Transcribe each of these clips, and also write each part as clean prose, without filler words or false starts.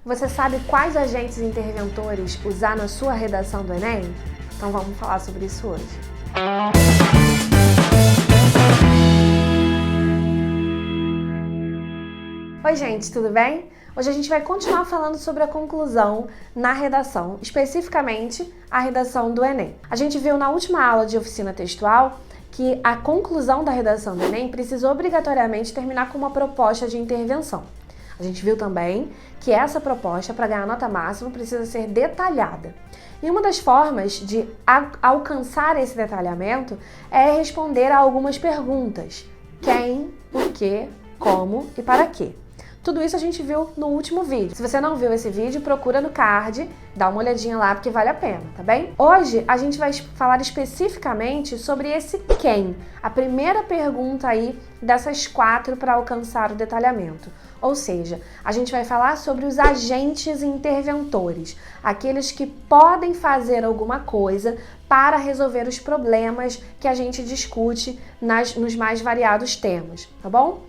Você sabe quais agentes interventores usar na sua redação do Enem? Então vamos falar sobre isso hoje. Oi gente, tudo bem? Hoje a gente vai continuar falando sobre a conclusão na redação, especificamente a redação do Enem. A gente viu na última aula de oficina textual que a conclusão da redação do Enem precisa obrigatoriamente terminar com uma proposta de intervenção. A gente viu também que essa proposta, para ganhar nota máxima, precisa ser detalhada. E uma das formas de alcançar esse detalhamento é responder a algumas perguntas. Quem, por quê, como e para quê. Tudo isso a gente viu no último vídeo. Se você não viu esse vídeo, procura no card, dá uma olhadinha lá porque vale a pena, tá bem? Hoje a gente vai falar especificamente sobre esse quem, a primeira pergunta aí dessas 4 para alcançar o detalhamento. Ou seja, a gente vai falar sobre os agentes interventores, aqueles que podem fazer alguma coisa para resolver os problemas que a gente discute nos mais variados temas, tá bom?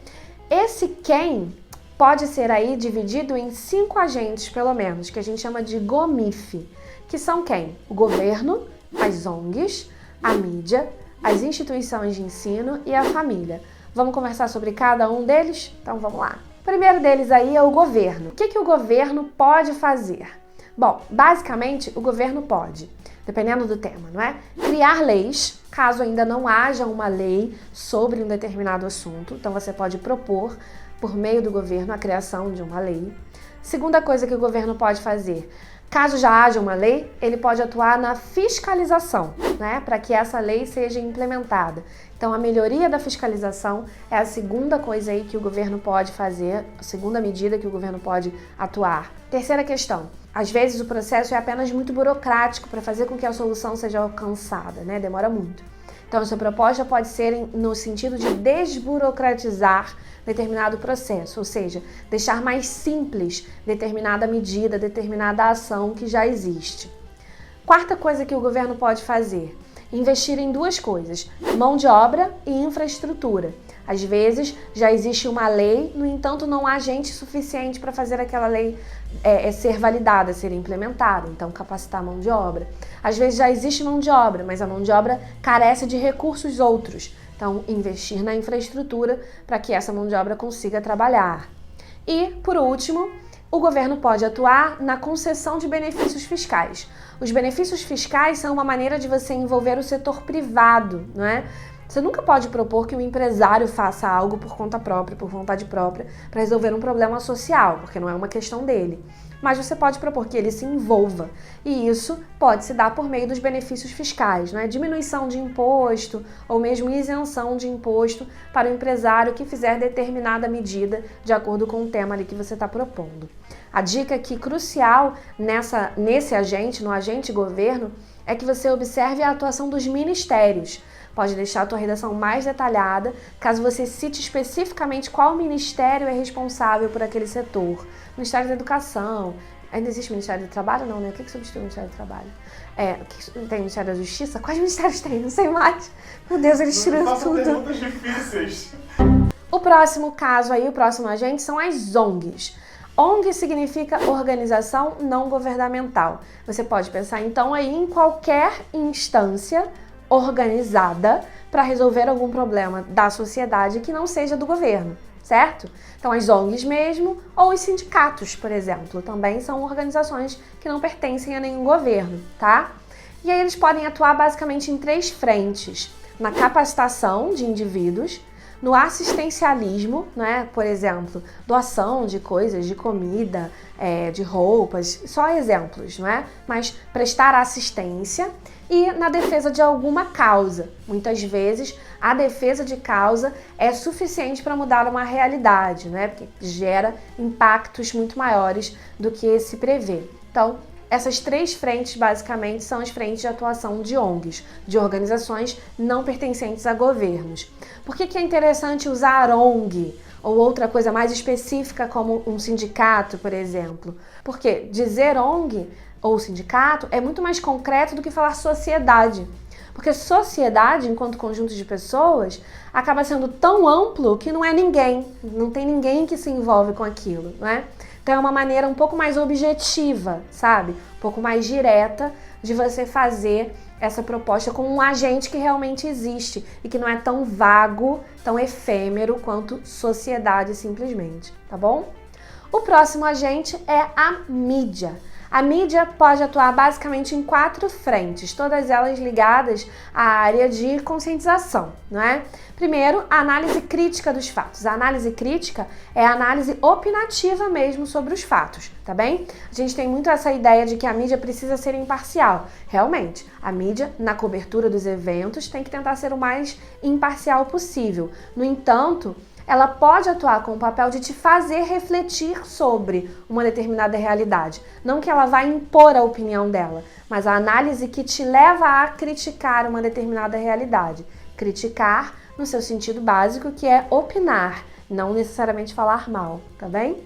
Esse quem pode ser aí dividido em 5 agentes, pelo menos, que a gente chama de GOMIF, que são quem? O governo, as ONGs, a mídia, as instituições de ensino e a família. Vamos conversar sobre cada um deles? Então vamos lá. O primeiro deles aí é o governo. O que o governo pode fazer? Bom, basicamente o governo pode, dependendo do tema, não é? Criar leis, caso ainda não haja uma lei sobre um determinado assunto. Então você pode propor, por meio do governo, a criação de uma lei. Segunda coisa que o governo pode fazer, caso já haja uma lei, ele pode atuar na fiscalização, né, para que essa lei seja implementada. Então, a melhoria da fiscalização é a segunda coisa aí que o governo pode fazer, a segunda medida que o governo pode atuar. Terceira questão, às vezes o processo é apenas muito burocrático para fazer com que a solução seja alcançada, né, demora muito. Então, essa proposta pode ser no sentido de desburocratizar determinado processo, ou seja, deixar mais simples determinada medida, determinada ação que já existe. Quarta coisa que o governo pode fazer, investir em 2 coisas, mão de obra e infraestrutura. Às vezes já existe uma lei, no entanto não há gente suficiente para fazer aquela lei ser validada, ser implementada, então capacitar a mão de obra. Às vezes já existe mão de obra, mas a mão de obra carece de recursos outros, então investir na infraestrutura para que essa mão de obra consiga trabalhar. E, por último, o governo pode atuar na concessão de benefícios fiscais. Os benefícios fiscais são uma maneira de você envolver o setor privado, não é? Você nunca pode propor que o empresário faça algo por conta própria, por vontade própria, para resolver um problema social, porque não é uma questão dele. Mas você pode propor que ele se envolva. E isso pode se dar por meio dos benefícios fiscais, não é? Diminuição de imposto ou mesmo isenção de imposto para o empresário que fizer determinada medida de acordo com o tema ali que você está propondo. A dica aqui crucial nesse agente, no agente governo, é que você observe a atuação dos ministérios. Pode deixar a tua redação mais detalhada, caso você cite especificamente qual ministério é responsável por aquele setor. Ministério da Educação, ainda existe Ministério do Trabalho? Não, né? O que substitui o Ministério do Trabalho? Tem Ministério da Justiça? Quais ministérios tem? Não sei mais. Meu Deus, eles tiram tudo. Perguntas difíceis. O próximo caso aí, o próximo agente são as ONGs. ONG significa organização não governamental. Você pode pensar então aí em qualquer instância organizada para resolver algum problema da sociedade que não seja do governo, certo? Então as ONGs mesmo ou os sindicatos, por exemplo, também são organizações que não pertencem a nenhum governo, tá? E aí eles podem atuar basicamente em 3 frentes: na capacitação de indivíduos, no assistencialismo, né? Por exemplo, doação de coisas, de comida, de roupas, só exemplos, não é? Mas prestar assistência, e na defesa de alguma causa. Muitas vezes a defesa de causa é suficiente para mudar uma realidade, né? Porque gera impactos muito maiores do que se prevê. Então, essas 3 frentes, basicamente, são as frentes de atuação de ONGs, de organizações não pertencentes a governos. Por que é interessante usar ONG ou outra coisa mais específica como um sindicato, por exemplo? Porque dizer ONG ou sindicato é muito mais concreto do que falar sociedade. Porque sociedade, enquanto conjunto de pessoas, acaba sendo tão amplo que não é ninguém, não tem ninguém que se envolve com aquilo, não é? Então é uma maneira um pouco mais objetiva, sabe? Um pouco mais direta de você fazer essa proposta com um agente que realmente existe e que não é tão vago, tão efêmero quanto sociedade simplesmente, tá bom? O próximo agente é a mídia. A mídia pode atuar basicamente em 4 frentes, todas elas ligadas à área de conscientização, não é? Primeiro, a análise crítica dos fatos. A análise crítica é a análise opinativa mesmo sobre os fatos, tá bem? A gente tem muito essa ideia de que a mídia precisa ser imparcial. Realmente, a mídia, na cobertura dos eventos, tem que tentar ser o mais imparcial possível. No entanto, ela pode atuar com o papel de te fazer refletir sobre uma determinada realidade. Não que ela vá impor a opinião dela, mas a análise que te leva a criticar uma determinada realidade. Criticar no seu sentido básico, que é opinar, não necessariamente falar mal, tá bem?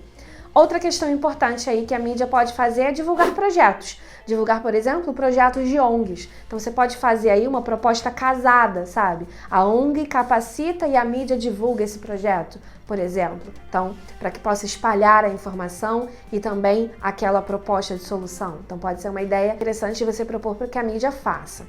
Outra questão importante aí que a mídia pode fazer é divulgar projetos. Divulgar, por exemplo, projetos de ONGs. Então você pode fazer aí uma proposta casada, sabe? A ONG capacita e a mídia divulga esse projeto, por exemplo. Então, para que possa espalhar a informação e também aquela proposta de solução. Então pode ser uma ideia interessante de você propor para que a mídia faça.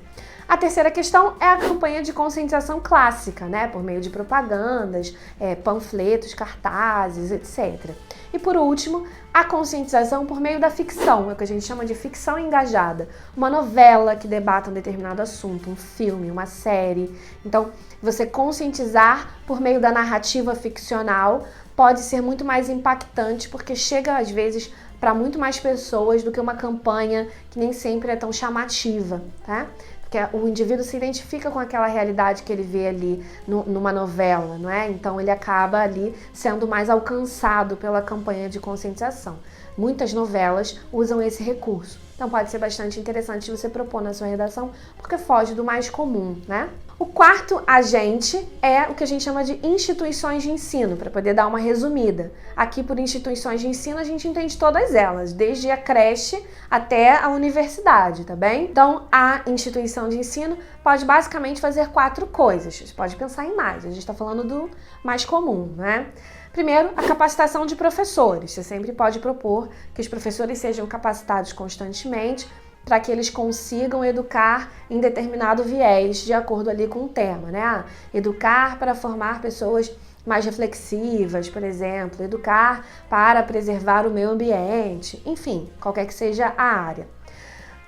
A terceira questão é a campanha de conscientização clássica, né? Por meio de propagandas, panfletos, cartazes, etc. E por último, a conscientização por meio da ficção, é o que a gente chama de ficção engajada. Uma novela que debata um determinado assunto, um filme, uma série. Então, você conscientizar por meio da narrativa ficcional pode ser muito mais impactante, porque chega às vezes para muito mais pessoas do que uma campanha que nem sempre é tão chamativa, tá? Porque o indivíduo se identifica com aquela realidade que ele vê ali numa novela, não é? Então ele acaba ali sendo mais alcançado pela campanha de conscientização. Muitas novelas usam esse recurso. Então pode ser bastante interessante você propor na sua redação, porque foge do mais comum, né? O quarto agente é o que a gente chama de instituições de ensino, para poder dar uma resumida. Aqui, por instituições de ensino, a gente entende todas elas, desde a creche até a universidade, tá bem? Então, a instituição de ensino pode basicamente fazer 4 coisas. Você pode pensar em mais, a gente está falando do mais comum, né? Primeiro, a capacitação de professores. Você sempre pode propor que os professores sejam capacitados constantemente para que eles consigam educar em determinado viés, de acordo ali com o tema, né? Educar para formar pessoas mais reflexivas, por exemplo, educar para preservar o meio ambiente, enfim, qualquer que seja a área.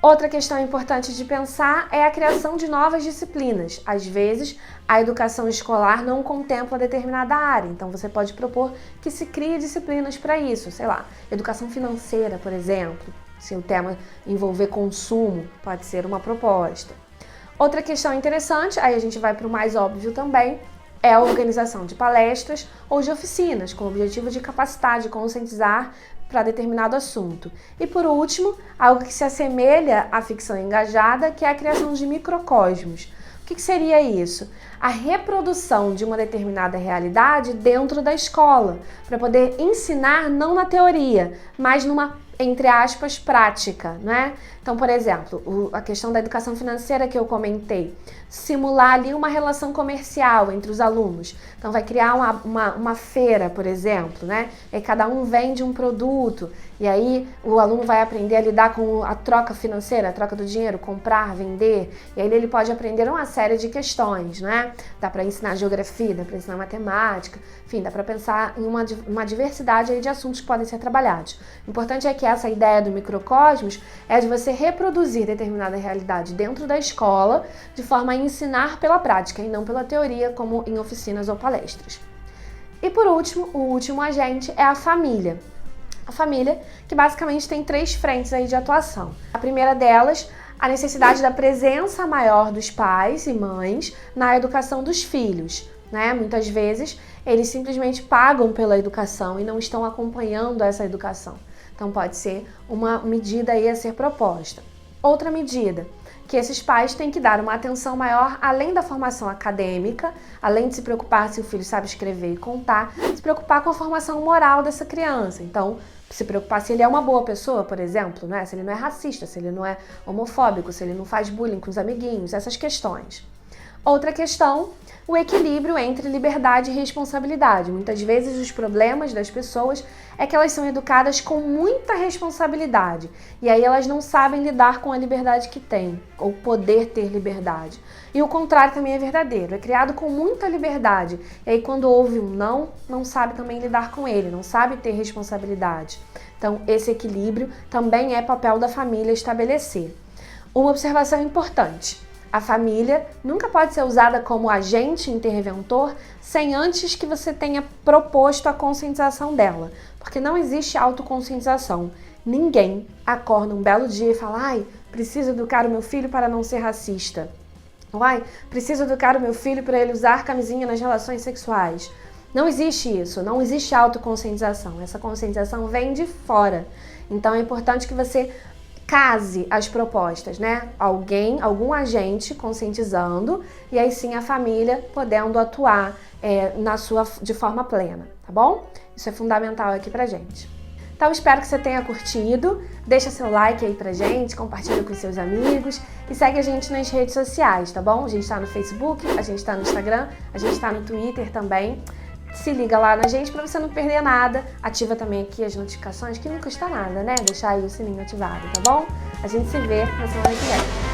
Outra questão importante de pensar é a criação de novas disciplinas. Às vezes, a educação escolar não contempla determinada área, então você pode propor que se crie disciplinas para isso, sei lá, educação financeira, por exemplo. Se o tema envolver consumo, pode ser uma proposta. Outra questão interessante, aí a gente vai para o mais óbvio também, é a organização de palestras ou de oficinas, com o objetivo de capacitar, de conscientizar para determinado assunto. E por último, algo que se assemelha à ficção engajada, que é a criação de microcosmos. O que seria isso? A reprodução de uma determinada realidade dentro da escola, para poder ensinar não na teoria, mas numa, entre aspas, prática, né? Então, por exemplo, a questão da educação financeira que eu comentei, simular ali uma relação comercial entre os alunos. Então, vai criar uma feira, por exemplo, né? E cada um vende um produto, e aí o aluno vai aprender a lidar com a troca financeira, a troca do dinheiro, comprar, vender, e aí ele pode aprender uma série de questões, né? Dá para ensinar geografia, dá para ensinar matemática, enfim, dá para pensar em uma diversidade aí de assuntos que podem ser trabalhados. O importante é que essa ideia do microcosmos é de você reproduzir determinada realidade dentro da escola, de forma a ensinar pela prática e não pela teoria, como em oficinas ou palestras. E por último, o último agente é a família. A família, que basicamente tem 3 frentes aí de atuação. A primeira delas, a necessidade da presença maior dos pais e mães na educação dos filhos, né? Muitas vezes, eles simplesmente pagam pela educação e não estão acompanhando essa educação. Então pode ser uma medida aí a ser proposta. Outra medida, que esses pais têm que dar uma atenção maior, além da formação acadêmica, além de se preocupar se o filho sabe escrever e contar, se preocupar com a formação moral dessa criança. Então, se preocupar se ele é uma boa pessoa, por exemplo, né? Se ele não é racista, se ele não é homofóbico, se ele não faz bullying com os amiguinhos, essas questões. Outra questão, o equilíbrio entre liberdade e responsabilidade. Muitas vezes os problemas das pessoas é que elas são educadas com muita responsabilidade e aí elas não sabem lidar com a liberdade que têm, ou poder ter liberdade. E o contrário também é verdadeiro, é criado com muita liberdade e aí quando houve um não sabe também lidar com ele, não sabe ter responsabilidade. Então esse equilíbrio também é papel da família estabelecer. Uma observação importante. A família nunca pode ser usada como agente interventor sem antes que você tenha proposto a conscientização dela, porque não existe autoconscientização. Ninguém acorda um belo dia e fala: ai, preciso educar o meu filho para não ser racista. Ai, preciso educar o meu filho para ele usar camisinha nas relações sexuais. Não existe isso, não existe autoconscientização. Essa conscientização vem de fora. Então é importante que você case as propostas, né? Algum agente conscientizando e aí sim a família podendo atuar de forma plena, tá bom? Isso é fundamental aqui pra gente. Então espero que você tenha curtido, deixa seu like aí pra gente, compartilha com seus amigos e segue a gente nas redes sociais, tá bom? A gente tá no Facebook, a gente tá no Instagram, a gente tá no Twitter também. Se liga lá na gente para você não perder nada. Ativa também aqui as notificações, que não custa nada, né? Deixar aí o sininho ativado, tá bom? A gente se vê na semana que vem.